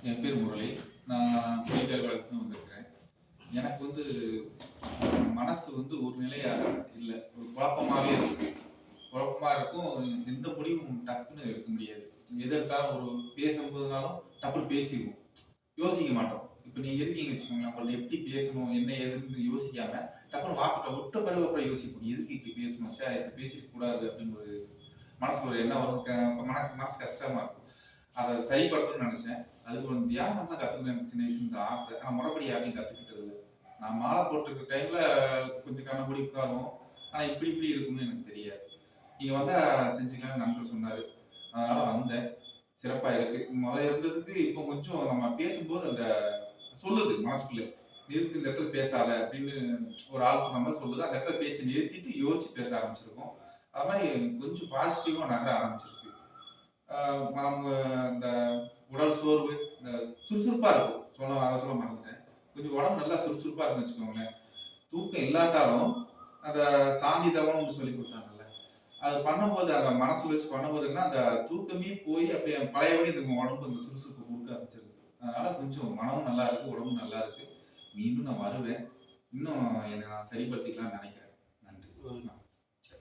என் பேர் முரளி. நான் புலிகள் வளர்த்துன்னு வந்திருக்கிறேன். எனக்கு வந்து மனசு வந்து ஒரு நிலையா இல்ல. ஒரு குழப்பமாவே இருக்கு. குழப்பமா இருக்கும். எந்த முடிவும் டக்குன்னு எடுக்க முடியாது. எது எடுத்தாலும் ஒரு பேசும்போதுனாலும் டப்புன்னு பேசிருவோம். யோசிக்க மாட்டோம். இப்ப நீங்க இருக்கீங்கன்னு வச்சுக்கோங்களேன், உங்கள்ட்ட எப்படி பேசணும், என்ன ஏதுன்னு யோசிக்காம, டப்புன்னு வார்த்தை விட்ட பிறகு அப்புறம் யோசிப்போம். எதுக்கு இப்படி பேசணும்? ச்சே இப்படி பேசியிருக்க கூடாது அப்படின்னு ஒரு மனசுல ஒரு எண்ணம் வரும். மனசு கஷ்டமா இருக்கும். அத சரிப்படுத்தணும்னு நெனச்சேன். அதுக்கு ஒரு தியானம் தான் கத்துக்கணும்னு எனக்கு சின்ன வயசுல இருந்து ஆசை. ஆனா முறைப்படி யார்ட்டயும் கத்துக்கிட்டது இல்ல. நான் மாலை போட்டிருக்க டைம்ல கொஞ்சம் கண்ண மூடி உட்காருவோம். ஆனா இப்படி இப்படி இருக்கும்னு எனக்கு தெரியாது. நீங்க வந்தா செஞ்சுக்கலாம்னு நண்பர் சொன்னாரு. அதனால வந்தேன். சிறப்பா இருக்கு. இருந்ததுக்கு இப்போ கொஞ்சம் நம்ம பேசும்போது அந்த சொல்லுது மனசுக்குள்ள. நிறுத்து இந்த இடத்துல பேசாத அப்படின்னு ஒரு ஆள் சொன்ன மாரி சொல்லுது. அந்த இடத்துல பேசி நிறுத்திட்டு யோசிச்சு பேச ஆரம்பிச்சிருக்கோம். அது மாரி கொஞ்சம் பாசிட்டிவா நகர ஆரம்பிச்சிருக்கு. நம்ம இந்த உடல் சோர்வு, இந்த சுறுசுறுப்பா இருக்கும். அத சொல்ல மறந்துட்டேன். கொஞ்சம் உடம்பு நல்லா சுறுசுறுப்பா இருக்குன்னு வச்சுக்கோங்களேன். தூக்கம் இல்லாட்டாலும், அந்த சாந்தி தவம்னு சொல்லிக் குடுத்தாங்கல்ல. அது பண்ணும்போது, அந்த மனசுல வச்சு பண்ணும்போது என்ன, அந்த தூக்கமே போய் அப்படியே பழையபடி இந்த உடம்பு அந்த சுறுசுறுப்பு குடுக்க ஆரம்பிச்சிருது. அதனால கொஞ்சம் மனமும் நல்லா இருக்கு, உடம்பும் நல்லா இருக்கு. மீண்டும் நான் வருவேன். இன்னும் என்ன நான் சரிப்படுத்திக்கலாம்னு நெனைக்கிறேன். நன்றி.